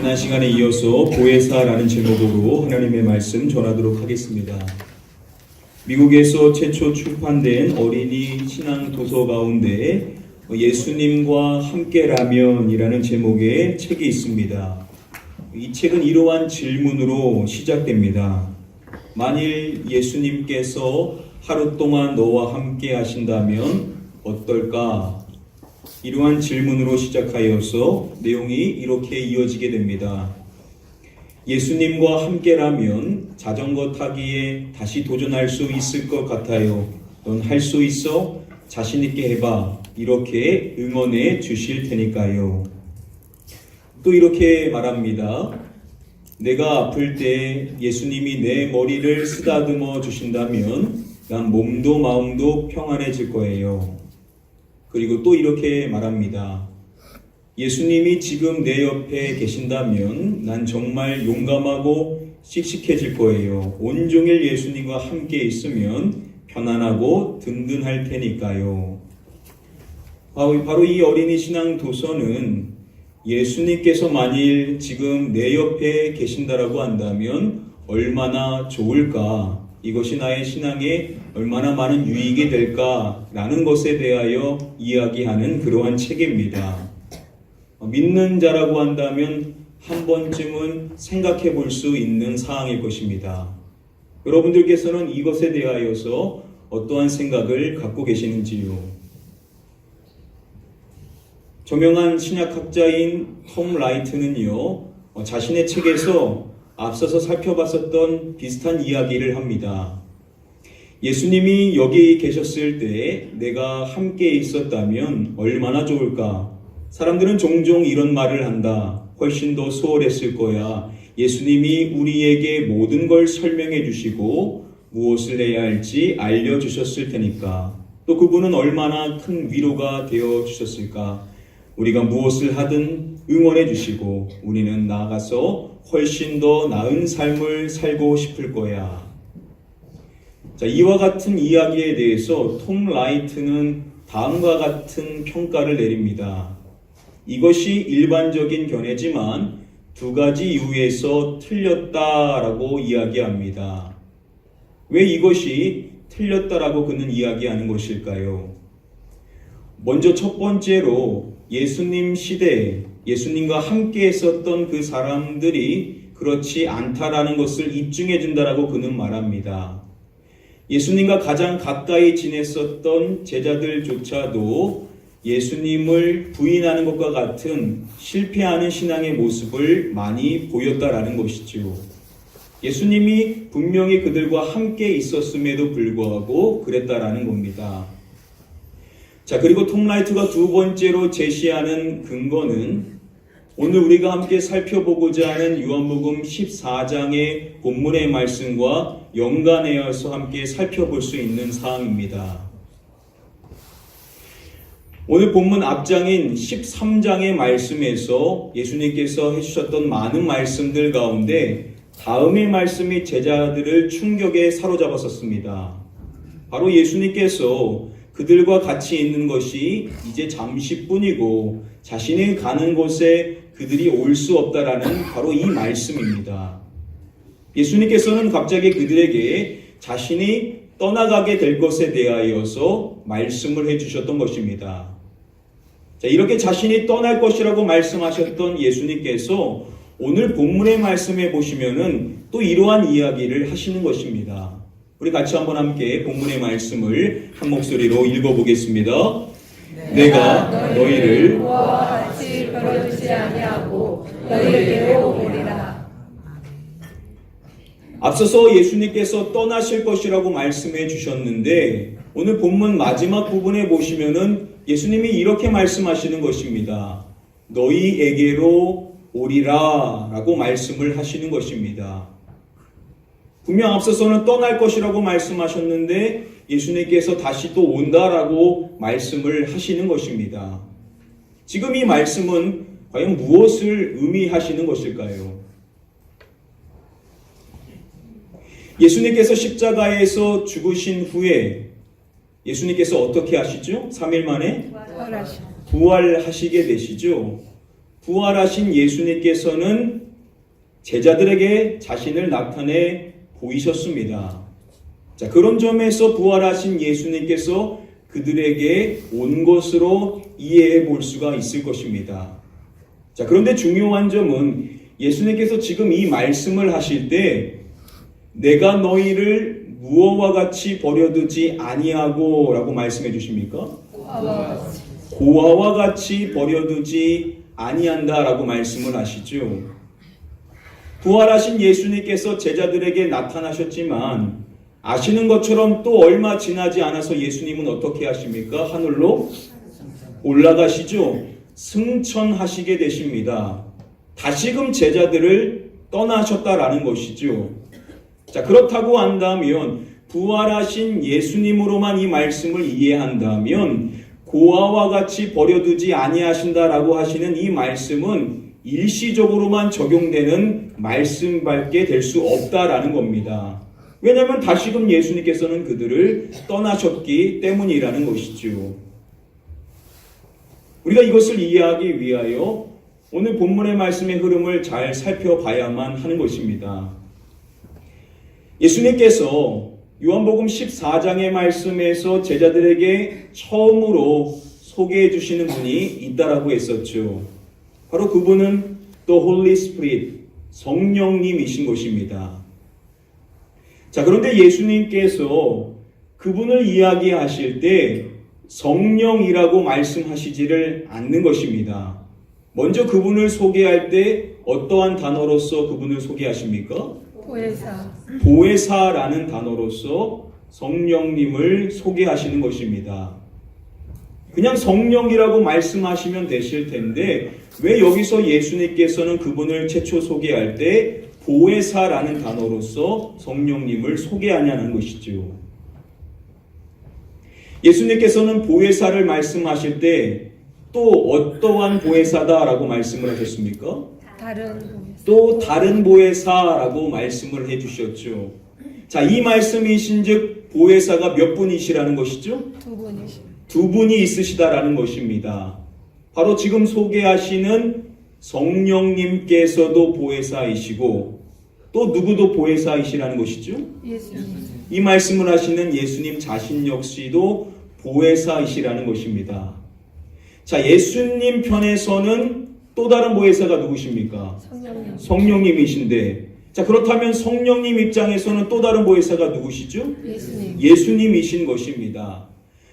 지난 시간에 이어서 보혜사라는 제목으로 하나님의 말씀 전하도록 하겠습니다. 미국에서 최초 출판된 어린이 신앙 도서 가운데 예수님과 함께라면이라는 제목의 책이 있습니다. 이 책은 이러한 질문으로 시작됩니다. 만일 예수님께서 하루 동안 너와 함께 하신다면 어떨까? 이러한 질문으로 시작하여서 내용이 이렇게 이어지게 됩니다. 예수님과 함께라면 자전거 타기에 다시 도전할 수 있을 것 같아요. 넌 할 수 있어? 자신 있게 해봐. 이렇게 응원해 주실 테니까요. 또 이렇게 말합니다. 내가 아플 때 예수님이 내 머리를 쓰다듬어 주신다면 난 몸도 마음도 평안해질 거예요. 그리고 또 이렇게 말합니다. 예수님이 지금 내 옆에 계신다면 난 정말 용감하고 씩씩해질 거예요. 온종일 예수님과 함께 있으면 편안하고 든든할 테니까요. 바로 이 어린이 신앙 도서는 예수님께서 만일 지금 내 옆에 계신다라고 한다면 얼마나 좋을까? 이것이 나의 신앙에 얼마나 많은 유익이 될까라는 것에 대하여 이야기하는 그러한 책입니다. 믿는 자라고 한다면 한 번쯤은 생각해 볼 수 있는 사항일 것입니다. 여러분들께서는 이것에 대하여서 어떠한 생각을 갖고 계시는지요? 저명한 신약학자인 톰 라이트는요, 자신의 책에서 앞서서 살펴봤었던 비슷한 이야기를 합니다. 예수님이 여기 계셨을 때 내가 함께 있었다면 얼마나 좋을까? 사람들은 종종 이런 말을 한다. 훨씬 더 수월했을 거야. 예수님이 우리에게 모든 걸 설명해 주시고 무엇을 해야 할지 알려주셨을 테니까. 또 그분은 얼마나 큰 위로가 되어 주셨을까? 우리가 무엇을 하든 응원해 주시고 우리는 나아가서 훨씬 더 나은 삶을 살고 싶을 거야. 자, 이와 같은 이야기에 대해서 톰 라이트는 다음과 같은 평가를 내립니다. 이것이 일반적인 견해지만 두 가지 이유에서 틀렸다라고 이야기합니다. 왜 이것이 틀렸다라고 그는 이야기하는 것일까요? 먼저 첫 번째로 예수님 시대에 예수님과 함께 했었던 그 사람들이 그렇지 않다라는 것을 입증해 준다라고 그는 말합니다. 예수님과 가장 가까이 지냈었던 제자들조차도 예수님을 부인하는 것과 같은 실패하는 신앙의 모습을 많이 보였다라는 것이죠. 예수님이 분명히 그들과 함께 있었음에도 불구하고 그랬다라는 겁니다. 자, 그리고 톰 라이트가 두 번째로 제시하는 근거는 오늘 우리가 함께 살펴보고자 하는 요한복음 14장의 본문의 말씀과 연관해서 함께 살펴볼 수 있는 사항입니다. 오늘 본문 앞장인 13장의 말씀에서 예수님께서 해주셨던 많은 말씀들 가운데 다음의 말씀이 제자들을 충격에 사로잡았었습니다. 바로 예수님께서 그들과 같이 있는 것이 이제 잠시뿐이고 자신이 가는 곳에 그들이 올 수 없다라는 바로 이 말씀입니다. 예수님께서는 갑자기 그들에게 자신이 떠나가게 될 것에 대하여서 말씀을 해주셨던 것입니다. 자, 이렇게 자신이 떠날 것이라고 말씀하셨던 예수님께서 오늘 본문의 말씀에 보시면은 또 이러한 이야기를 하시는 것입니다. 우리 같이 한번 함께 본문의 말씀을 한 목소리로 읽어보겠습니다. 내가 너희를 그와 같이 버려두지 아니하고 너희에게로 오리라. 앞서서 예수님께서 떠나실 것이라고 말씀해 주셨는데 오늘 본문 마지막 부분에 보시면은 예수님이 이렇게 말씀하시는 것입니다. 너희에게로 오리라 라고 말씀을 하시는 것입니다. 분명 앞서서는 떠날 것이라고 말씀하셨는데 예수님께서 다시 또 온다라고 말씀을 하시는 것입니다. 지금 이 말씀은 과연 무엇을 의미하시는 것일까요? 예수님께서 십자가에서 죽으신 후에 예수님께서 어떻게 하시죠? 3일 만에 부활하시게 되시죠. 부활하신 예수님께서는 제자들에게 자신을 나타내 보이셨습니다. 자, 그런 점에서 부활하신 예수님께서 그들에게 온 것으로 이해해 볼 수가 있을 것입니다. 자, 그런데 중요한 점은 예수님께서 지금 이 말씀을 하실 때 내가 너희를 무엇과 같이 버려두지 아니하고 라고 말씀해 주십니까? 고아와 같이 버려두지 아니한다 라고 말씀을 하시죠. 부활하신 예수님께서 제자들에게 나타나셨지만 아시는 것처럼 또 얼마 지나지 않아서 예수님은 어떻게 하십니까? 하늘로 올라가시죠. 승천하시게 되십니다. 다시금 제자들을 떠나셨다라는 것이죠. 자, 그렇다고 한다면 부활하신 예수님으로만 이 말씀을 이해한다면 고아와 같이 버려두지 아니하신다라고 하시는 이 말씀은 일시적으로만 적용되는 말씀밖에 될 수 없다라는 겁니다. 왜냐하면 다시금 예수님께서는 그들을 떠나셨기 때문이라는 것이죠. 우리가 이것을 이해하기 위하여 오늘 본문의 말씀의 흐름을 잘 살펴봐야만 하는 것입니다. 예수님께서 요한복음 14장의 말씀에서 제자들에게 처음으로 소개해 주시는 분이 있다라고 했었죠. 바로 그분은 The Holy Spirit, 성령님이신 것입니다. 자, 그런데 예수님께서 그분을 이야기하실 때 성령이라고 말씀하시지를 않는 것입니다. 먼저 그분을 소개할 때 어떠한 단어로서 그분을 소개하십니까? 보혜사라는 단어로서 성령님을 소개하시는 것입니다. 그냥 성령이라고 말씀하시면 되실 텐데 왜 여기서 예수님께서는 그분을 최초 소개할 때 보혜사라는 단어로서 성령님을 소개하냐는 것이죠. 예수님께서는 보혜사를 말씀하실 때 또 어떠한 보혜사다라고 말씀을 하셨습니까? 또 다른 보혜사라고 말씀을 해주셨죠. 자, 이 말씀이신즉 보혜사가 몇 분이시라는 것이죠? 두 분이 있으시다라는 것입니다. 바로 지금 소개하시는 성령님께서도 보혜사이시고 또 누구도 보혜사이시라는 것이죠? 이 말씀을 하시는 예수님 자신 역시도 보혜사이시라는 것입니다. 자, 예수님 편에서는 또 다른 보혜사가 누구십니까? 성령님이신데, 자, 그렇다면 성령님 입장에서는 또 다른 보혜사가 누구시죠? 예수님이신 것입니다.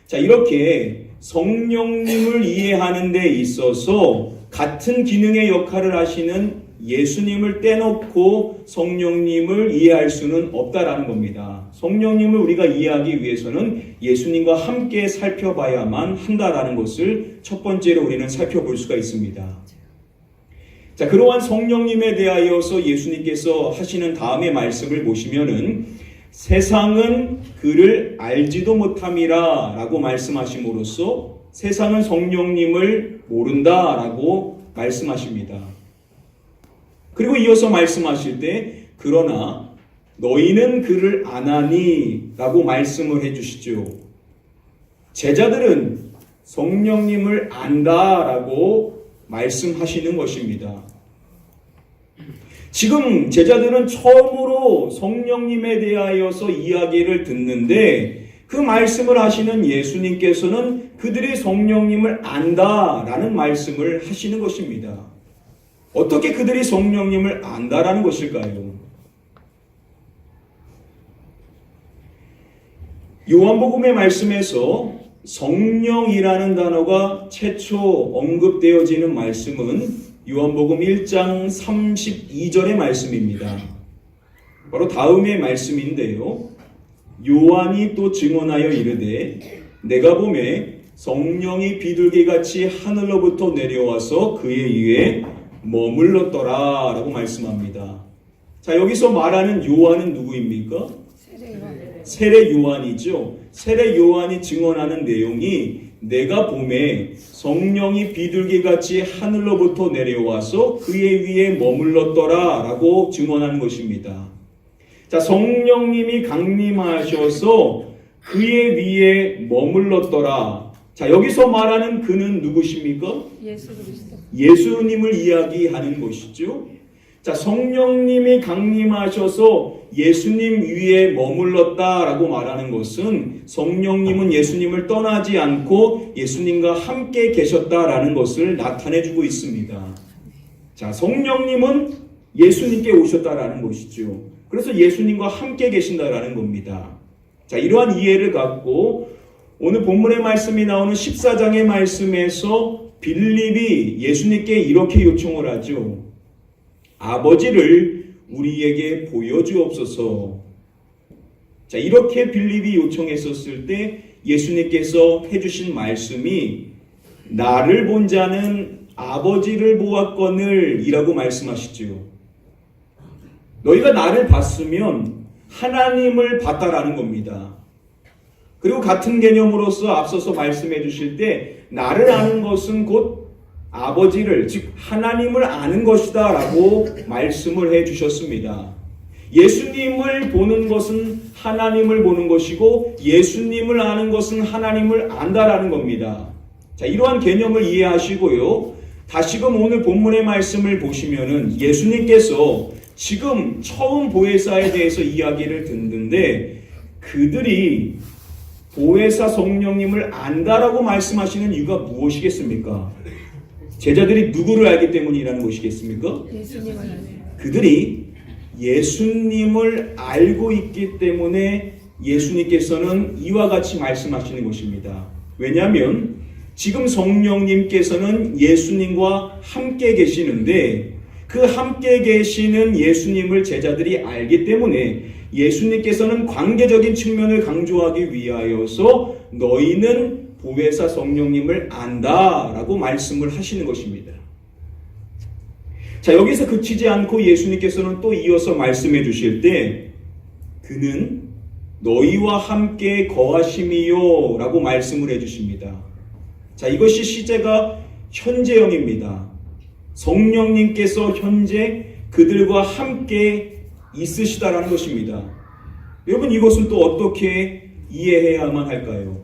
자, 이렇게 성령님을 이해하는 데 있어서 같은 기능의 역할을 하시는 예수님을 떼놓고 성령님을 이해할 수는 없다라는 겁니다. 성령님을 우리가 이해하기 위해서는 예수님과 함께 살펴봐야만 한다라는 것을 첫 번째로 우리는 살펴볼 수가 있습니다. 자, 그러한 성령님에 대하여서 예수님께서 하시는 다음의 말씀을 보시면은 세상은 그를 알지도 못함이라 라고 말씀하심으로써 세상은 성령님을 모른다 라고 말씀하십니다. 그리고 이어서 말씀하실 때 그러나 너희는 그를 아나니 라고 말씀을 해주시죠. 제자들은 성령님을 안다 라고 말씀하시는 것입니다. 지금 제자들은 처음으로 성령님에 대하여서 이야기를 듣는데 그 말씀을 하시는 예수님께서는 그들이 성령님을 안다라는 말씀을 하시는 것입니다. 어떻게 그들이 성령님을 안다라는 것일까요? 요한복음의 말씀에서 성령이라는 단어가 최초 언급되어지는 말씀은 요한복음 1장 32절의 말씀입니다. 바로 다음의 말씀인데요. 요한이 또 증언하여 이르되 내가 보매 성령이 비둘기같이 하늘로부터 내려와서 그의 위에 머물렀더라 라고 말씀합니다. 자, 여기서 말하는 요한은 누구입니까? 세례 요한이죠. 세례 요한이 증언하는 내용이 내가 봄에 성령이 비둘기같이 하늘로부터 내려와서 그의 위에 머물렀더라 라고 증언하는 것입니다. 자, 성령님이 강림하셔서 그의 위에 머물렀더라. 자, 여기서 말하는 그는 누구십니까? 예수 그리스도. 예수님을 이야기하는 것이죠. 자, 성령님이 강림하셔서 예수님 위에 머물렀다라고 말하는 것은 성령님은 예수님을 떠나지 않고 예수님과 함께 계셨다라는 것을 나타내주고 있습니다. 자, 성령님은 예수님께 오셨다라는 것이죠. 그래서 예수님과 함께 계신다라는 겁니다. 자, 이러한 이해를 갖고 오늘 본문의 말씀이 나오는 14장의 말씀에서 빌립이 예수님께 이렇게 요청을 하죠. 아버지를 우리에게 보여주옵소서. 자, 이렇게 빌립이 요청했었을 때 예수님께서 해주신 말씀이 나를 본 자는 아버지를 보았거늘 이라고 말씀하시죠. 너희가 나를 봤으면 하나님을 봤다라는 겁니다. 그리고 같은 개념으로서 앞서서 말씀해 주실 때 나를 아는 것은 곧 아버지를, 즉 하나님을 아는 것이다 라고 말씀을 해 주셨습니다. 예수님을 보는 것은 하나님을 보는 것이고 예수님을 아는 것은 하나님을 안다라는 겁니다. 자, 이러한 개념을 이해하시고요. 다시금 오늘 본문의 말씀을 보시면은 예수님께서 지금 처음 보혜사에 대해서 이야기를 듣는데 그들이 보혜사 성령님을 안다라고 말씀하시는 이유가 무엇이겠습니까? 제자들이 누구를 알기 때문이라는 것이겠습니까? 예수님을 알아요. 그들이 예수님을 알고 있기 때문에 예수님께서는 이와 같이 말씀하시는 것입니다. 왜냐하면 지금 성령님께서는 예수님과 함께 계시는데 그 함께 계시는 예수님을 제자들이 알기 때문에 예수님께서는 관계적인 측면을 강조하기 위하여서 너희는 보혜사 성령님을 안다라고 말씀을 하시는 것입니다. 자, 여기서 그치지 않고 예수님께서는 또 이어서 말씀해 주실 때 그는 너희와 함께 거하심이요 라고 말씀을 해 주십니다. 자, 이것이 시제가 현재형입니다. 성령님께서 현재 그들과 함께 있으시다라는 것입니다. 여러분, 이것은 또 어떻게 이해해야만 할까요?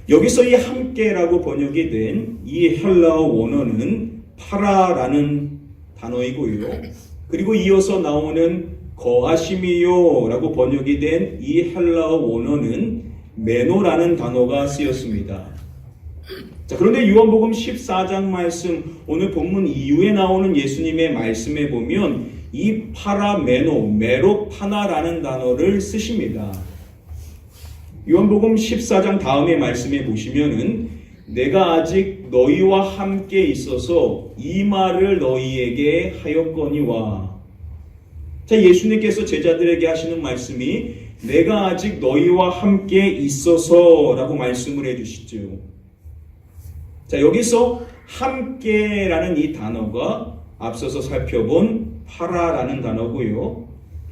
여기서 이 함께라고 번역이 된 이 헬라어 원어는 파라라는 단어이고요. 그리고 이어서 나오는 거하심이요 라고 번역이 된 이 헬라어 원어는 메노라는 단어가 쓰였습니다. 자, 그런데 요한복음 14장 말씀, 오늘 본문 이후에 나오는 예수님의 말씀에 보면 이 파라메노, 메로파나라는 단어를 쓰십니다. 요한복음 14장 다음의 말씀에 보시면은 내가 아직 너희와 함께 있어서 이 말을 너희에게 하였거니와. 자, 예수님께서 제자들에게 하시는 말씀이 내가 아직 너희와 함께 있어서 라고 말씀을 해주시죠. 자, 여기서 함께라는 이 단어가 앞서서 살펴본 파라라는 단어고요.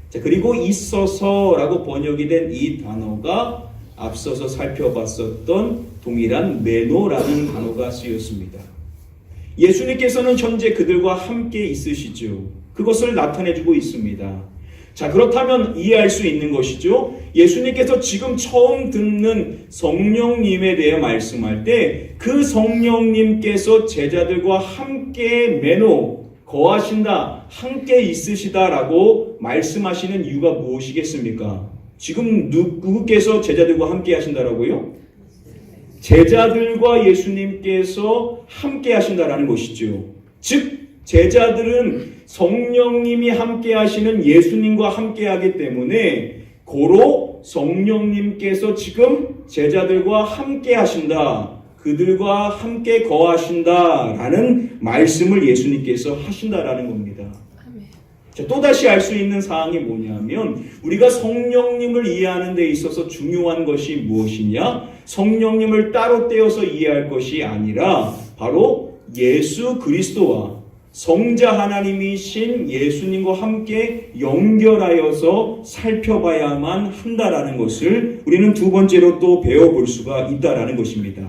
자, 그리고 있어서라고 번역이 된 이 단어가 앞서서 살펴봤었던 동일한 메노라는 단어가 쓰였습니다. 예수님께서는 현재 그들과 함께 있으시죠. 그것을 나타내주고 있습니다. 자, 그렇다면 이해할 수 있는 것이죠. 예수님께서 지금 처음 듣는 성령님에 대해 말씀할 때 그 성령님께서 제자들과 함께 메노, 거하신다, 함께 있으시다라고 말씀하시는 이유가 무엇이겠습니까? 지금 누구께서 제자들과 함께 하신다라고요? 제자들과 예수님께서 함께 하신다라는 것이죠. 즉 제자들은 성령님이 함께 하시는 예수님과 함께 하기 때문에 고로 성령님께서 지금 제자들과 함께 하신다, 그들과 함께 거하신다라는 말씀을 예수님께서 하신다라는 겁니다. 자, 또다시 알 수 있는 사항이 뭐냐면 우리가 성령님을 이해하는 데 있어서 중요한 것이 무엇이냐? 성령님을 따로 떼어서 이해할 것이 아니라 바로 예수 그리스도와 성자 하나님이신 예수님과 함께 연결하여서 살펴봐야만 한다라는 것을 우리는 두 번째로 또 배워볼 수가 있다라는 것입니다.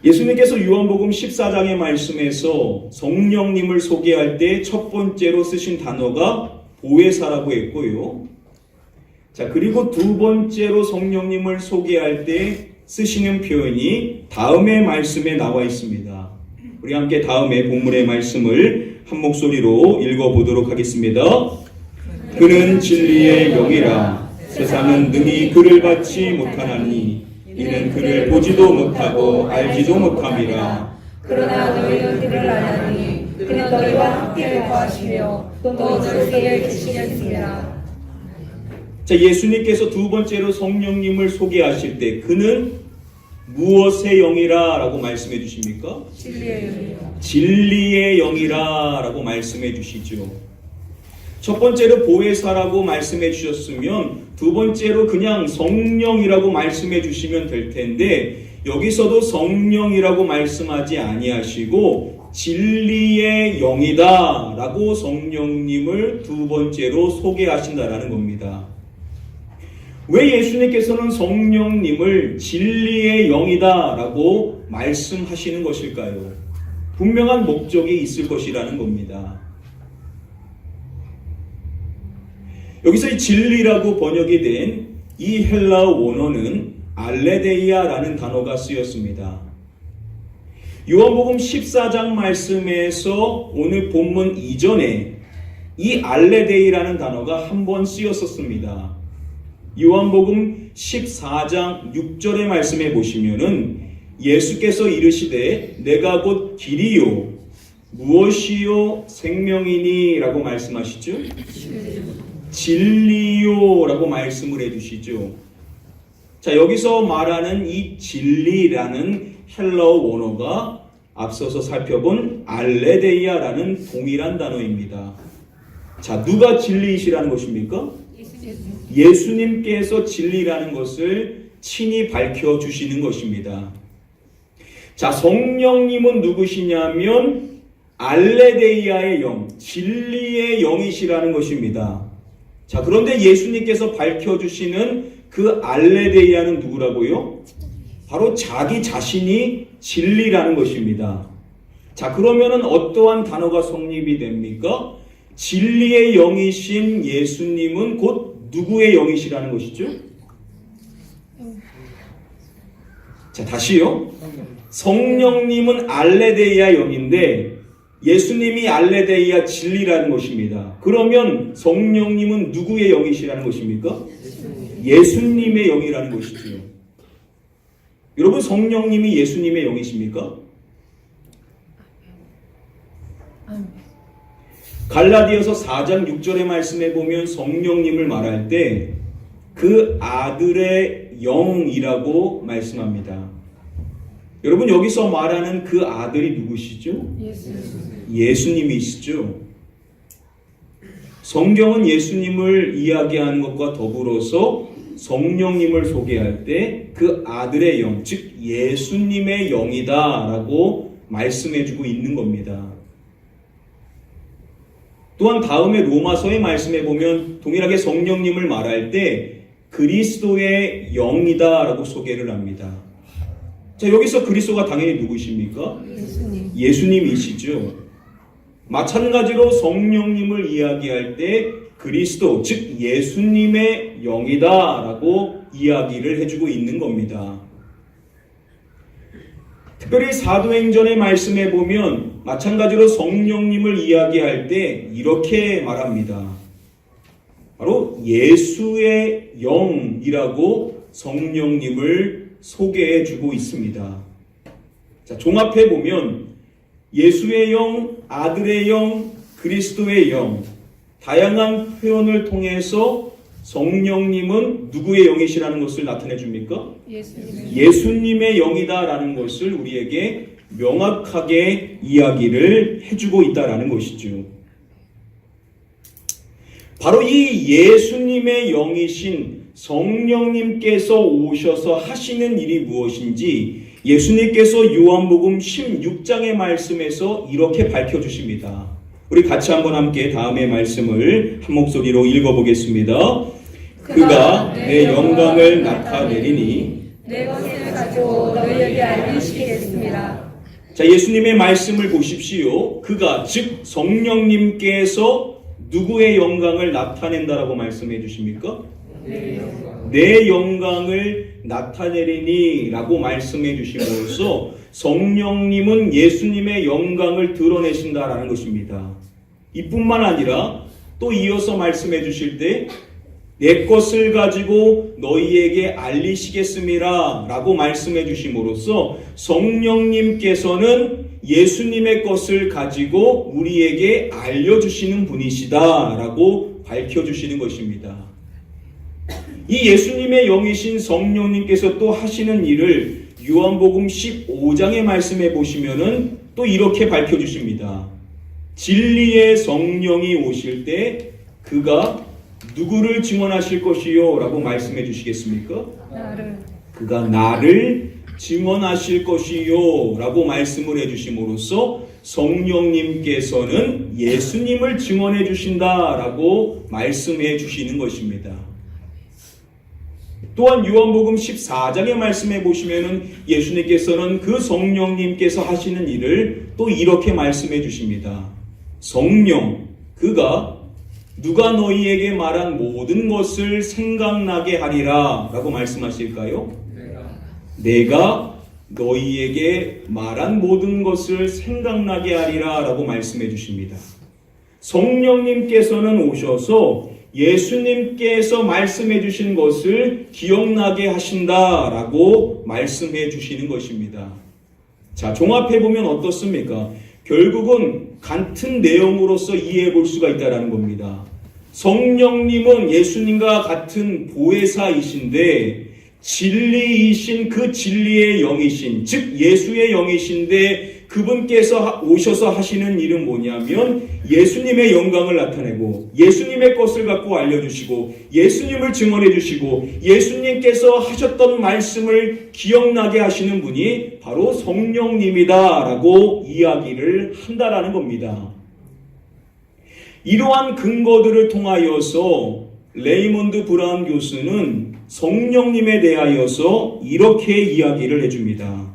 예수님께서 요한복음 14장의 말씀에서 성령님을 소개할 때 첫 번째로 쓰신 단어가 보혜사라고 했고요. 자, 그리고 두 번째로 성령님을 소개할 때 쓰시는 표현이 다음의 말씀에 나와 있습니다. 우리 함께 다음에 본문의 말씀을 한 목소리로 읽어보도록 하겠습니다. 그는 진리의 영이라 세상은 능히 그를 받지 못하나니 이는 그를 보지도 못하고 알지도 못함이라. 그러나 너희는 그를 아나니 그는 너희와 함께 거하시며 또 너희 속에 계시겠습니다. 자, 예수님께서 두 번째로 성령님을 소개하실 때 그는 무엇의 영이라 라고 말씀해 주십니까? 진리의 영이요. 진리의 영이라 라고 말씀해 주시죠. 첫 번째로 보혜사라고 말씀해 주셨으면 두 번째로 그냥 성령이라고 말씀해 주시면 될 텐데 여기서도 성령이라고 말씀하지 아니하시고 진리의 영이다 라고 성령님을 두 번째로 소개하신다라는 겁니다. 왜 예수님께서는 성령님을 진리의 영이다 라고 말씀하시는 것일까요? 분명한 목적이 있을 것이라는 겁니다. 여기서 이 진리라고 번역이 된 이 헬라어 원어는 알레데이아라는 단어가 쓰였습니다. 요한복음 14장 말씀에서 오늘 본문 이전에 이 알레데이라는 단어가 한 번 쓰였었습니다. 요한복음 14장 6절의 말씀에 보시면은 예수께서 이르시되 내가 곧 길이요 무엇이요 생명이니 라고 말씀하시죠. 진리요 라고 말씀을 해주시죠. 자, 여기서 말하는 이 진리라는 헬라어 원어가 앞서서 살펴본 알레데이아라는 동일한 단어입니다. 자, 누가 진리이시라는 것입니까? 예수님께서 진리라는 것을 친히 밝혀주시는 것입니다. 자, 성령님은 누구시냐면 알레데이아의 영, 진리의 영이시라는 것입니다. 자, 그런데 예수님께서 밝혀주시는 그 알레데이아는 누구라고요? 바로 자기 자신이 진리라는 것입니다. 자, 그러면은 어떠한 단어가 성립이 됩니까? 진리의 영이신 예수님은 곧 누구의 영이시라는 것이죠? 자, 다시요. 성령님은 알레데이아 영인데 예수님이 알레데이아 진리라는 것입니다. 그러면 성령님은 누구의 영이시라는 것입니까? 예수님의 영이라는 것이죠. 여러분, 성령님이 예수님의 영이십니까? 갈라디아서 4장 6절의 말씀에 보면 성령님을 말할 때 그 아들의 영이라고 말씀합니다. 여러분, 여기서 말하는 그 아들이 누구시죠? 예수님이시죠. 성경은 예수님을 이야기하는 것과 더불어서 성령님을 소개할 때 그 아들의 영, 즉 예수님의 영이다라고 말씀해주고 있는 겁니다. 또한 다음에 로마서의 말씀에 보면 동일하게 성령님을 말할 때 그리스도의 영이다라고 소개를 합니다. 자, 여기서 그리스도가 당연히 누구십니까? 예수님이시죠. 마찬가지로 성령님을 이야기할 때 그리스도, 즉 예수님의 영이다라고 이야기를 해주고 있는 겁니다. 특별히 사도행전의 말씀에 보면 마찬가지로 성령님을 이야기할 때 이렇게 말합니다. 바로 예수의 영이라고 성령님을 소개해주고 있습니다. 자, 종합해 보면 예수의 영, 아들의 영, 그리스도의 영, 다양한 표현을 통해서 성령님은 누구의 영이시라는 것을 나타내 줍니까? 예수님의 영이다라는 것을 우리에게 명확하게 이야기를 해주고 있다라는 것이죠. 바로 이 예수님의 영이신 성령님께서 오셔서 하시는 일이 무엇인지 예수님께서 요한복음 16장의 말씀에서 이렇게 밝혀주십니다. 우리 같이 한번 함께 다음의 말씀을 한 목소리로 읽어보겠습니다. 그가 내 영광을 나타내리니 내 것을 가지고 너희에게 알리시겠습니다. 자, 예수님의 말씀을 보십시오. 그가, 즉 성령님께서 누구의 영광을 나타낸다라고 말씀해 주십니까? 내 영광을 나타내리니 라고 말씀해 주심으로써 성령님은 예수님의 영광을 드러내신다라는 것입니다. 이뿐만 아니라 또 이어서 말씀해 주실 때 내 것을 가지고 너희에게 알리시겠음이라 라고 말씀해 주심으로써 성령님께서는 예수님의 것을 가지고 우리에게 알려주시는 분이시다 라고 밝혀주시는 것입니다. 이 예수님의 영이신 성령님께서 또 하시는 일을 요한복음 15장의 말씀에 보시면은 또 이렇게 밝혀주십니다. 진리의 성령이 오실 때 그가 누구를 증언하실 것이요? 라고 말씀해 주시겠습니까? 그가 나를 증언하실 것이요 라고 말씀을 해주심으로써 성령님께서는 예수님을 증언해 주신다라고 말씀해 주시는 것입니다. 또한 요한복음 14장의 말씀에 보시면은 예수님께서는 그 성령님께서 하시는 일을 또 이렇게 말씀해 주십니다. 성령, 그가 누가 너희에게 말한 모든 것을 생각나게 하리라 라고 말씀하실까요? 내가 너희에게 말한 모든 것을 생각나게 하리라 라고 말씀해 주십니다. 성령님께서는 오셔서 예수님께서 말씀해 주신 것을 기억나게 하신다라고 말씀해 주시는 것입니다. 자, 종합해 보면 어떻습니까? 결국은 같은 내용으로서 이해해 볼 수가 있다는 겁니다. 성령님은 예수님과 같은 보혜사이신데 진리이신 그 진리의 영이신, 즉 예수의 영이신데 그분께서 오셔서 하시는 일은 뭐냐면 예수님의 영광을 나타내고 예수님의 것을 갖고 알려주시고 예수님을 증언해 주시고 예수님께서 하셨던 말씀을 기억나게 하시는 분이 바로 성령님이다라고 이야기를 한다라는 겁니다. 이러한 근거들을 통하여서 레이몬드 브라운 교수는 성령님에 대하여서 이렇게 이야기를 해줍니다.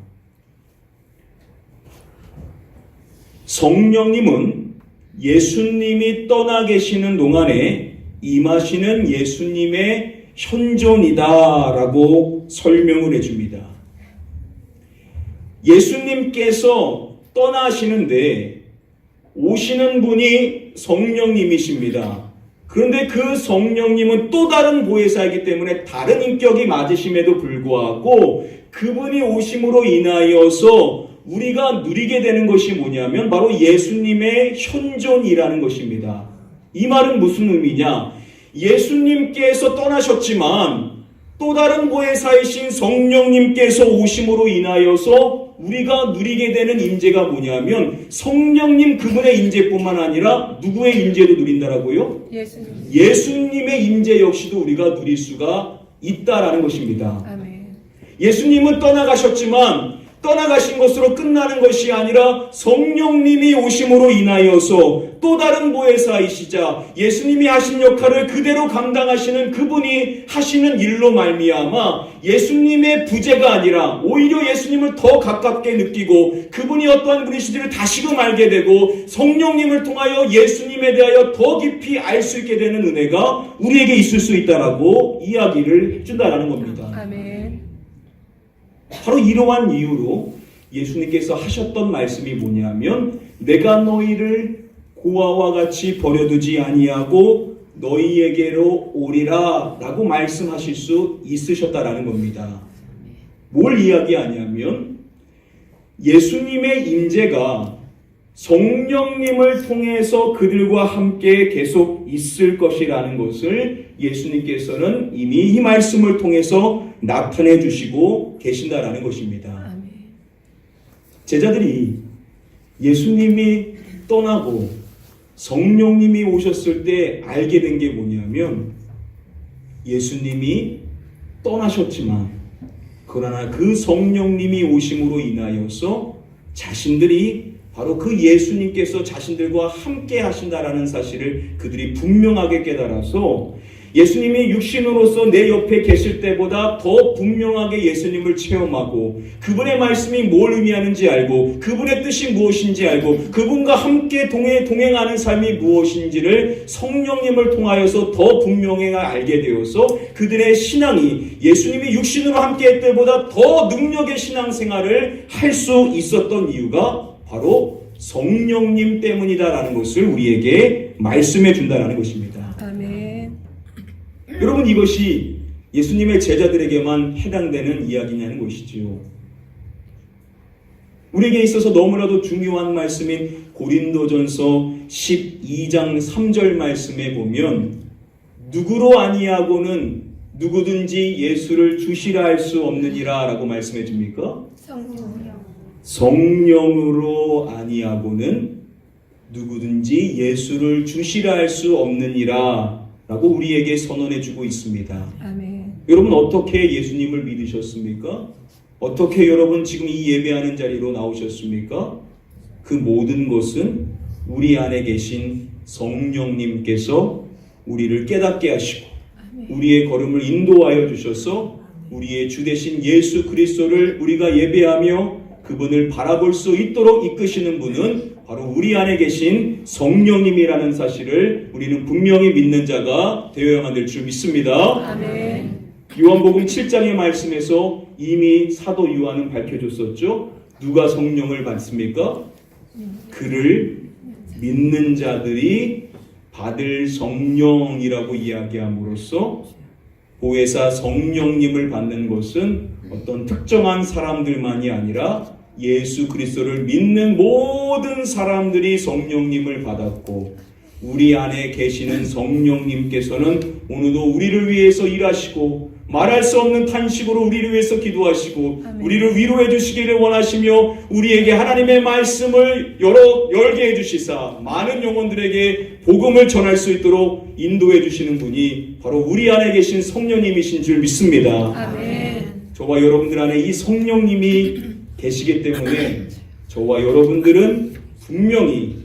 성령님은 예수님이 떠나 계시는 동안에 임하시는 예수님의 현존이다라고 설명을 해줍니다. 예수님께서 떠나시는데 오시는 분이 성령님이십니다. 그런데 그 성령님은 또 다른 보혜사이기 때문에 다른 인격이 맞으심에도 불구하고 그분이 오심으로 인하여서 우리가 누리게 되는 것이 뭐냐면 바로 예수님의 현존이라는 것입니다. 이 말은 무슨 의미냐? 예수님께서 떠나셨지만 또 다른 보혜사이신 성령님께서 오심으로 인하여서 우리가 누리게 되는 임재가 뭐냐면 성령님 그분의 임재뿐만 아니라 누구의 임재도 누린다라고요? 예수님의 임재 역시도 우리가 누릴 수가 있다라는 것입니다. 아멘. 예수님은 떠나가셨지만 떠나가신 것으로 끝나는 것이 아니라 성령님이 오심으로 인하여서 또 다른 보혜사이시자 예수님이 하신 역할을 그대로 감당하시는 그분이 하시는 일로 말미암아 예수님의 부재가 아니라 오히려 예수님을 더 가깝게 느끼고 그분이 어떠한 분이신지를 다시금 알게 되고 성령님을 통하여 예수님에 대하여 더 깊이 알 수 있게 되는 은혜가 우리에게 있을 수 있다라고 이야기를 해준다라는 겁니다. 아멘. 바로 이러한 이유로 예수님께서 하셨던 말씀이 뭐냐면 내가 너희를 고아와 같이 버려두지 아니하고 너희에게로 오리라 라고 말씀하실 수 있으셨다라는 겁니다. 뭘 이야기하냐면 예수님의 임재가 성령님을 통해서 그들과 함께 계속 있을 것이라는 것을 예수님께서는 이미 이 말씀을 통해서 나타내 주시고 계신다라는 것입니다. 제자들이 예수님이 떠나고 성령님이 오셨을 때 알게 된 게 뭐냐면 예수님이 떠나셨지만 그러나 그 성령님이 오심으로 인하여서 자신들이 바로 그 예수님께서 자신들과 함께 하신다라는 사실을 그들이 분명하게 깨달아서 예수님이 육신으로서 내 옆에 계실 때보다 더 분명하게 예수님을 체험하고 그분의 말씀이 뭘 의미하는지 알고 그분의 뜻이 무엇인지 알고 그분과 함께 동행하는 삶이 무엇인지를 성령님을 통하여서 더 분명히 알게 되어서 그들의 신앙이 예수님이 육신으로 함께 할 때보다 더 능력의 신앙생활을 할 수 있었던 이유가 바로 성령님 때문이다라는 것을 우리에게 말씀해 준다라는 것입니다. 아멘. 여러분, 이것이 예수님의 제자들에게만 해당되는 이야기냐는 것이지요. 우리에게 있어서 너무나도 중요한 말씀인 고린도전서 12장 3절 말씀에 보면 누구로 아니하고는 누구든지 예수를 주시라 할 수 없느니라 라고 말씀해 줍니까? 성령으로 아니하고는 누구든지 예수를 주시라 할 수 없느니라 라고 우리에게 선언해 주고 있습니다. 아멘. 여러분, 어떻게 예수님을 믿으셨습니까? 어떻게 여러분 지금 이 예배하는 자리로 나오셨습니까? 그 모든 것은 우리 안에 계신 성령님께서 우리를 깨닫게 하시고 우리의 걸음을 인도하여 주셔서 우리의 주 되신 예수 그리스도를 우리가 예배하며 그분을 바라볼 수 있도록 이끄시는 분은 바로 우리 안에 계신 성령님이라는 사실을 우리는 분명히 믿는 자가 되어야만 될 줄 믿습니다. 아멘. 요한복음 7장의 말씀에서 이미 사도 요한은 밝혀줬었죠. 누가 성령을 받습니까? 그를 믿는 자들이 받을 성령이라고 이야기함으로써 보혜사 성령님을 받는 것은 어떤 특정한 사람들만이 아니라 예수 그리스도를 믿는 모든 사람들이 성령님을 받았고 우리 안에 계시는 성령님께서는 오늘도 우리를 위해서 일하시고 말할 수 없는 탄식으로 우리를 위해서 기도하시고 아멘. 우리를 위로해 주시기를 원하시며 우리에게 하나님의 말씀을 열게 해주시사 많은 영혼들에게 복음을 전할 수 있도록 인도해 주시는 분이 바로 우리 안에 계신 성령님이신 줄 믿습니다. 아멘. 저와 여러분들 안에 이 성령님이 계시기 때문에 저와 여러분들은 분명히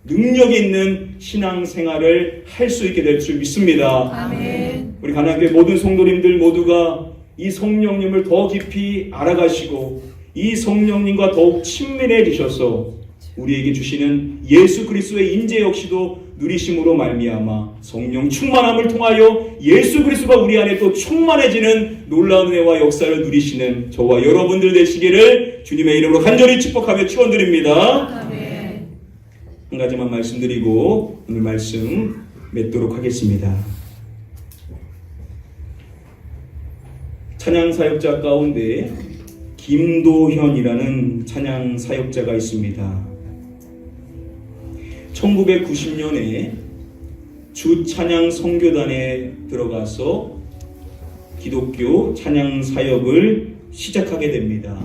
능력 있는 신앙생활을 할 수 있게 될 줄 믿습니다. 아멘. 우리 가나교회 모든 성도님들 모두가 이 성령님을 더 깊이 알아가시고 이 성령님과 더욱 친밀해지셔서 우리에게 주시는 예수 그리스도의 인재 역시도 누리심으로 말미암아 성령 충만함을 통하여 예수 그리스도가 우리 안에 또 충만해지는 놀라운 은혜와 역사를 누리시는 저와 여러분들 되시기를 주님의 이름으로 간절히 축복하며 축원드립니다. 아멘. 한 가지만 말씀드리고 오늘 말씀 맺도록 하겠습니다. 찬양 사역자 가운데 김도현이라는 찬양 사역자가 있습니다. 1990년에 주 찬양 선교단에 들어가서 기독교 찬양 사역을 시작하게 됩니다.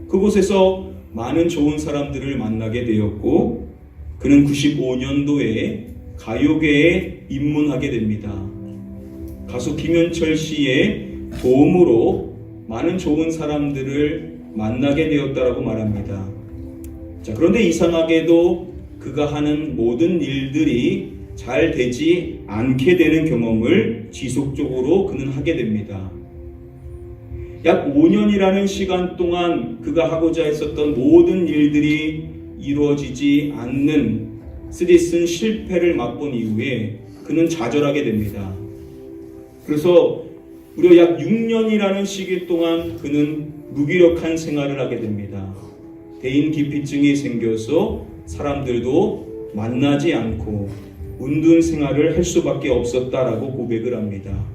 그곳에서 많은 좋은 사람들을 만나게 되었고 그는 95년도에 가요계에 입문하게 됩니다. 가수 김현철 씨의 도움으로 많은 좋은 사람들을 만나게 되었다라고 말합니다. 자, 그런데 이상하게도 그가 하는 모든 일들이 잘 되지 않게 되는 경험을 지속적으로 그는 하게 됩니다. 약 5년이라는 시간 동안 그가 하고자 했었던 모든 일들이 이루어지지 않는 쓰디쓴 실패를 맛본 이후에 그는 좌절하게 됩니다. 그래서 무려 약 6년이라는 시기 동안 그는 무기력한 생활을 하게 됩니다. 대인 기피증이 생겨서 사람들도 만나지 않고 운둔 생활을 할 수밖에 없었다라고 고백을 합니다.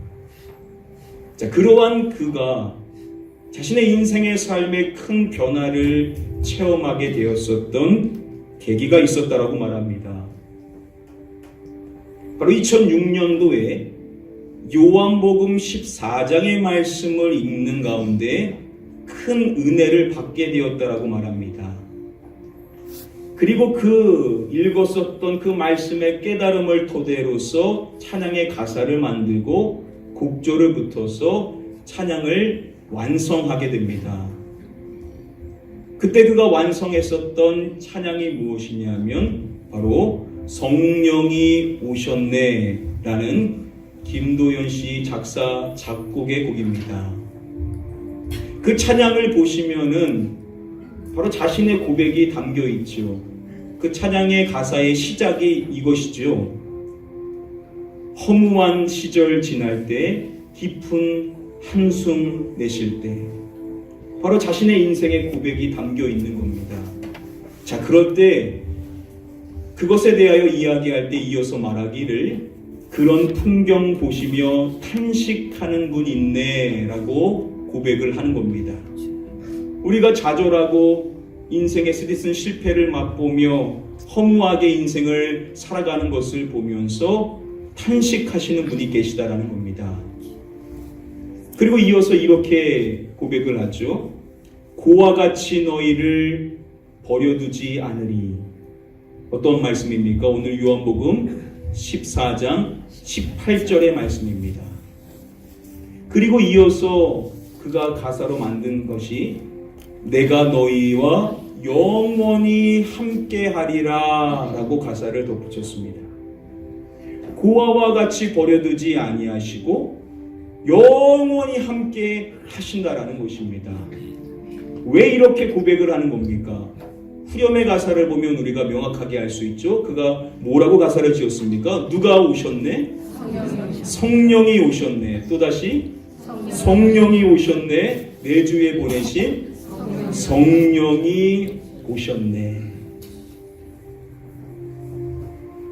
자, 그러한 그가 자신의 인생의 삶에 큰 변화를 체험하게 되었었던 계기가 있었다라고 말합니다. 바로 2006년도에 요한복음 14장의 말씀을 읽는 가운데 큰 은혜를 받게 되었다라고 말합니다. 그리고 그 읽었었던 그 말씀의 깨달음을 토대로서 찬양의 가사를 만들고 곡조를 붙어서 찬양을 완성하게 됩니다. 그때 그가 완성했었던 찬양이 무엇이냐면 바로 성령이 오셨네 라는 김도연 씨 작사 작곡의 곡입니다. 그 찬양을 보시면은 바로 자신의 고백이 담겨 있죠. 그 찬양의 가사의 시작이 이것이죠. 허무한 시절 지날 때 깊은 한숨 내쉴 때, 바로 자신의 인생의 고백이 담겨 있는 겁니다. 자, 그럴 때 그것에 대하여 이야기할 때 이어서 말하기를 그런 풍경 보시며 탄식하는 분 있네 라고 고백을 하는 겁니다. 우리가 좌절하고 인생의 쓰디쓴 실패를 맛보며 허무하게 인생을 살아가는 것을 보면서 탄식하시는 분이 계시다라는 겁니다. 그리고 이어서 이렇게 고백을 하죠. 고와 같이 너희를 버려두지 않으리. 어떤 말씀입니까? 오늘 요한복음 14장 18절의 말씀입니다. 그리고 이어서 그가 가사로 만든 것이 내가 너희와 영원히 함께하리라 라고 가사를 덧붙였습니다. 고아와 같이 버려두지 아니하시고 영원히 함께 하신다라는 것입니다. 왜 이렇게 고백을 하는 겁니까? 후렴의 가사를 보면 우리가 명확하게 알 수 있죠. 그가 뭐라고 가사를 지었습니까? 누가 오셨네? 성령이 오셨네. 또다시 성령이 오셨네. 내 주에 보내신 성령이 오셨네.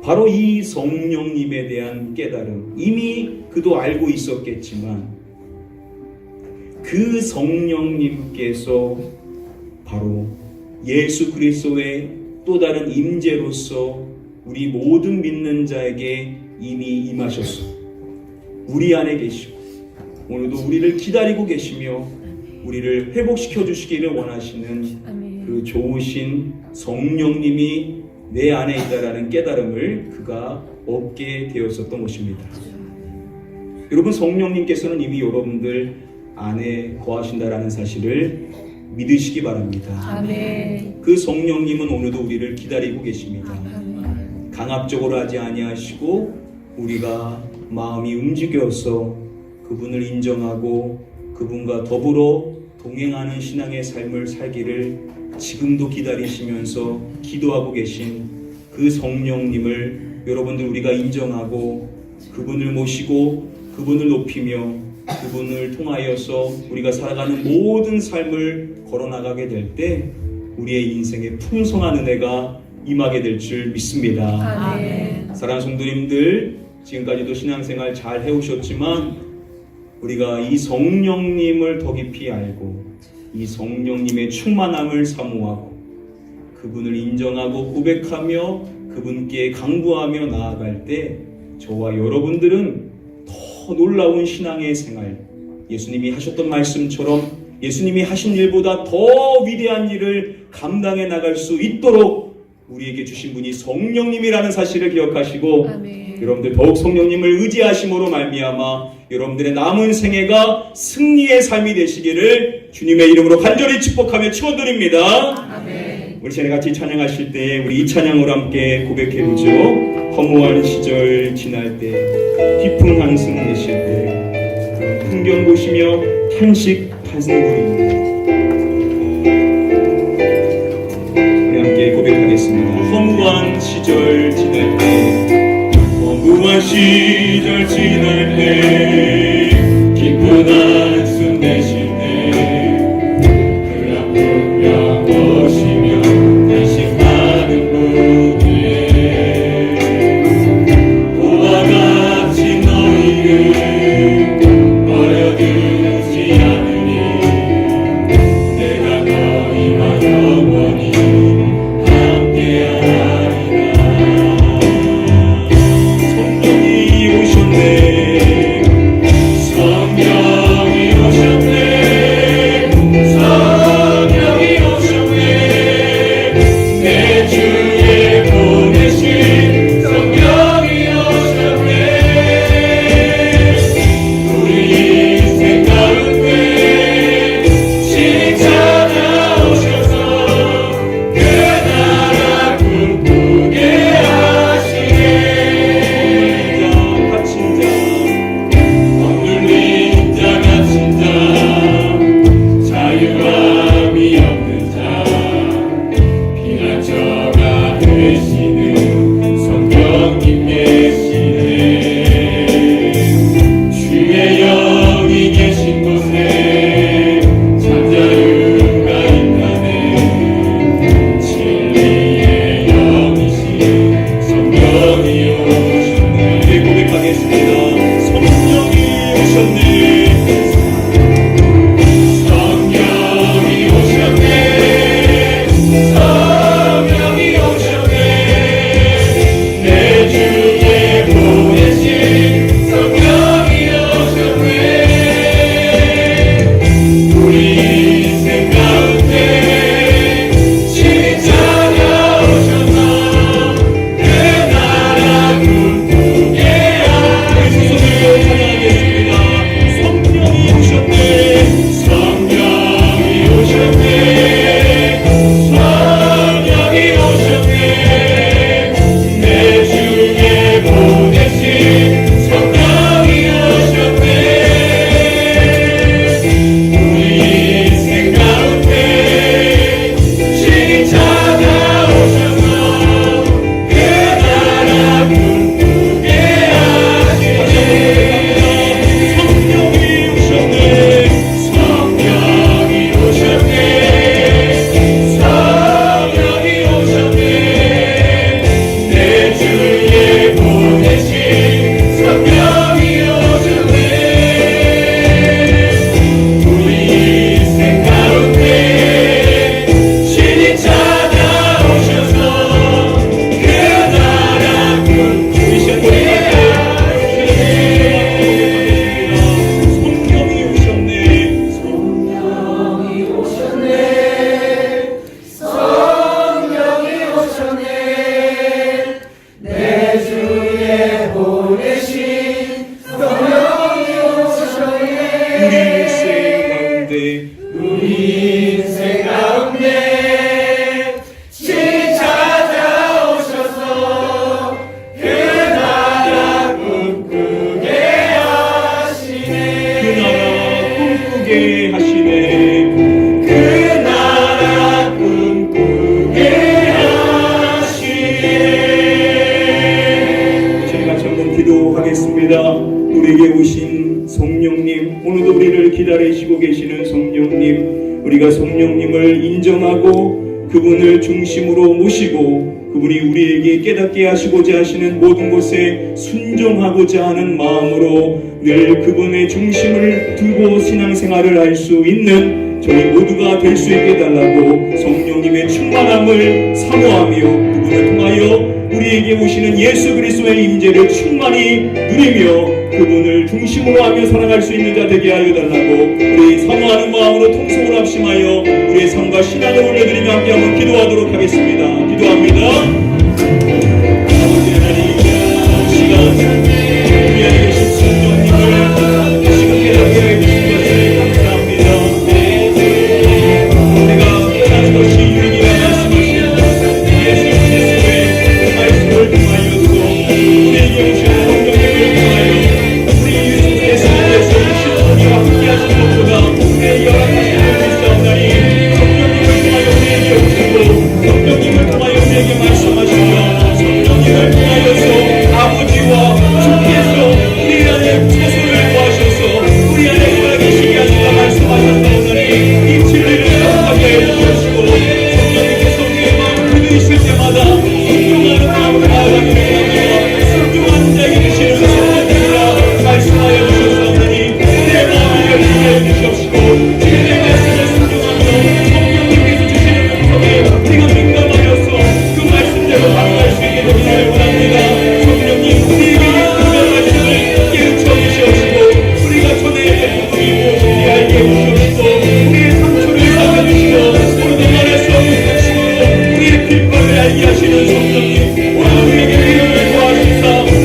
바로 이 성령님에 대한 깨달음, 이미 그도 알고 있었겠지만 그 성령님께서 바로 예수 그리스도의 또 다른 임재로서 우리 모든 믿는 자에게 이미 임하셨어. 우리 안에 계시고 오늘도 우리를 기다리고 계시며 우리를 회복시켜 주시기를 원하시는 그 좋으신 성령님이 내 안에 있다라는 깨달음을 그가 얻게 되었었던 것입니다. 여러분, 성령님께서는 이미 여러분들 안에 거하신다라는 사실을 믿으시기 바랍니다. 아멘. 그 성령님은 오늘도 우리를 기다리고 계십니다. 아멘. 강압적으로 하지 아니하시고 우리가 마음이 움직여서 그분을 인정하고 그분과 더불어 동행하는 신앙의 삶을 살기를 지금도 기다리시면서 기도하고 계신 그 성령님을 여러분들 우리가 인정하고 그분을 모시고 그분을 높이며 그분을 통하여서 우리가 살아가는 모든 삶을 걸어나가게 될 때 우리의 인생에 풍성한 은혜가 임하게 될 줄 믿습니다. 아멘. 사랑하는 성도님들, 지금까지도 신앙생활 잘 해오셨지만 우리가 이 성령님을 더 깊이 알고 이 성령님의 충만함을 사모하고 그분을 인정하고 고백하며 그분께 강구하며 나아갈 때 저와 여러분들은 더 놀라운 신앙의 생활, 예수님이 하셨던 말씀처럼 예수님이 하신 일보다 더 위대한 일을 감당해 나갈 수 있도록 우리에게 주신 분이 성령님이라는 사실을 기억하시고 아멘. 여러분들 더욱 성령님을 의지하심으로 말미암아 여러분들의 남은 생애가 승리의 삶이 되시기를 주님의 이름으로 간절히 축복하며 축원드립니다. 아멘. 우리 전에 같이 찬양하실 때 우리 이 찬양으로 함께 고백해보죠. 허무한 시절 지날 때 깊은 한숨 내쉴 때 그런 풍경 보시며 탄식하시는 분입니다. 우리 함께 고백하겠습니다. 허무한 시절 지날 때 허무한 시절 지날 때 깊은 한숨 내쉴 때 그 아픈 뼈 보시며 탄식하는 분들 고와 같이 너희를 버려두지 않으니 내가 너희와 영원히 함께하리라. 성령이 오셨네. 우리가 성령님을 인정하고 그분을 중심으로 모시고 그분이 우리에게 깨닫게 하시고자 하시는 모든 것에 순종하고자 하는 마음으로 늘 그분의 중심을 두고 신앙생활을 할 수 있는 저희 모두가 될 수 있게 해달라고 성령님의 충만함을 사모하며 그분을 통하여 우리에게 오시는 예수 그리스도의 임재를 충만히 누리며 그분을 중심으로 하며 살아갈 수 있는 자 되게 하여 달라고 우리 사모하는 마음으로 통성을 합심하여 우리의 삶과 신앙을 올려드리며 함께 한번 기도하도록 하겠습니다. 기도합니다. 아버지 하나님, 시간 우리 안에 계신 성령님을 지금 깨닫게 해주신 것을 감사합니다. 내가 깨닫는 것이 유익이라 말씀하신 예수 그리스도의 말씀을 통하여서 우리에게 오신 성령님을 통하여 우리 예수님께서 오신 우리와 함께 하신 것보다 우리의 열악하신 것을 싸우나니 성령님을 통하여 우리에게 오시고 성령님을 통하여 우리에게 말씀하시며 성령님을 통하여서 아버지와 주께서 우리 안에 처소를 구하셔서 우리 안에 살아계시게 하시라 말씀하셨사오나니 이 진리를 명확하게 해주시고 성령님께서 우리의 마음을 믿으실 때마다 순종하는 마음을 나아가기를 원합니다. 순종하는 자에게 주시는 성령님이라 말씀하여 주셨사오나니 내 마음을 열리게 해주시옵시고 지금 내 말씀을 순종하며 성령님께서 주시는 음성에 우리가 민감하여서 그 말씀대로 반응할 수 있게 되기를 원합니다. 성령님 우리에게 그 말씀을 깨우쳐 주시옵시고 우리가 전해야 될 부분이고 우리 알게 해주시옵시고 우리의 상처를 살려주시고 우리도 말할 수 없는 당신으로 우리의 길법을 알게 하시는 성령님 오늘 우리에게 위로를 더하시사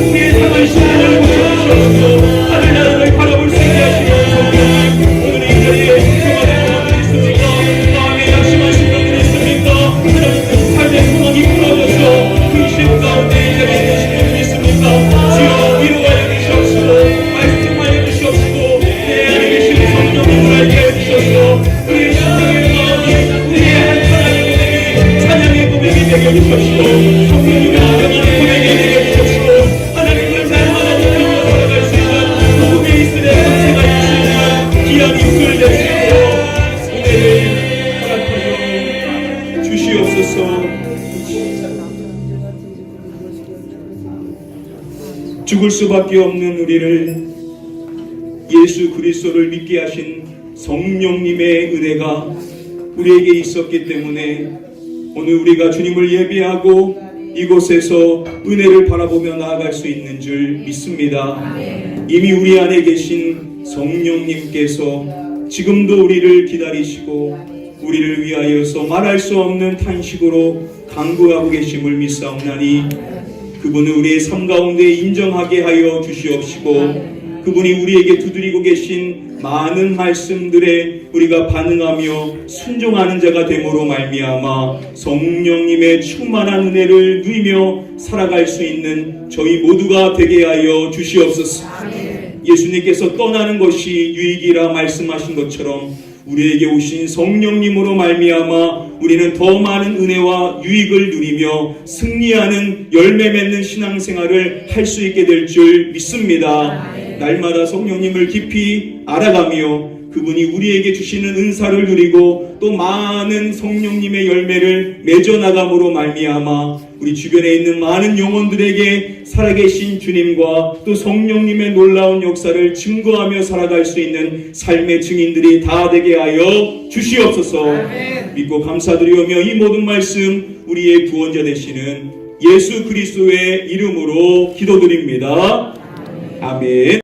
우리의 상한 심령을 고쳐주시옵시고 하늘나라를 바라볼 수 있게 하시는 성령님 오늘 이 자리에 평안의 평안이 있습니까? 마음에 양심하신 분들이 있습니까? 하나님 삶의 소망이 풀어져서 근심 가운데 이 자리에 계신 분들이 있습니까? 주여 위로하여 주시옵시고 말씀하여 주시옵시고 내 안에 계신 성령님을 알게 해주셔서 우리의 심령의 마음이 우리의 한편한 고백이 찬양의 고백이 되게 해주시옵시고 성령님의 인정하는 고백이 되게 해주시옵시고 하나님을 날마다 높이며 살아갈 수 있는 복음의 이스라엘 생활할 수 있는 귀한 입술 되시고 은혜를 허락하여 주시옵소서. 죽을 수밖에 없는 우리를 예수 그리스도를 믿게 하신 성령님의 은혜가 우리에게 있었기 때문에 오늘 우리가 주님을 예배하고 이곳에서 은혜를 바라보며 나아갈 수 있는 줄 믿습니다. 이미 우리 안에 계신 성령님께서 지금도 우리를 기다리시고 우리를 위하여서 말할 수 없는 탄식으로 간구하고 계심을 믿사옵나니 그분은 우리의 삶 가운데 인정하게 하여 주시옵시고 그분이 우리에게 두드리고 계신 많은 말씀들에 우리가 반응하며 순종하는 자가 됨으로 말미암아 성령님의 충만한 은혜를 누리며 살아갈 수 있는 저희 모두가 되게 하여 주시옵소서. 예수님께서 떠나는 것이 유익이라 말씀하신 것처럼 우리에게 오신 성령님으로 말미암아 우리는 더 많은 은혜와 유익을 누리며 승리하는 열매 맺는 신앙생활을 할 수 있게 될 줄 믿습니다. 날마다 성령님을 깊이 알아가며 그분이 우리에게 주시는 은사를 누리고 또 많은 성령님의 열매를 맺어나감으로 말미암아 우리 주변에 있는 많은 영혼들에게 살아계신 주님과 또 성령님의 놀라운 역사를 증거하며 살아갈 수 있는 삶의 증인들이 다 되게 하여 주시옵소서. 믿고 감사드리오며 이 모든 말씀 우리의 구원자 되시는 예수 그리스도의 이름으로 기도드립니다. 아멘.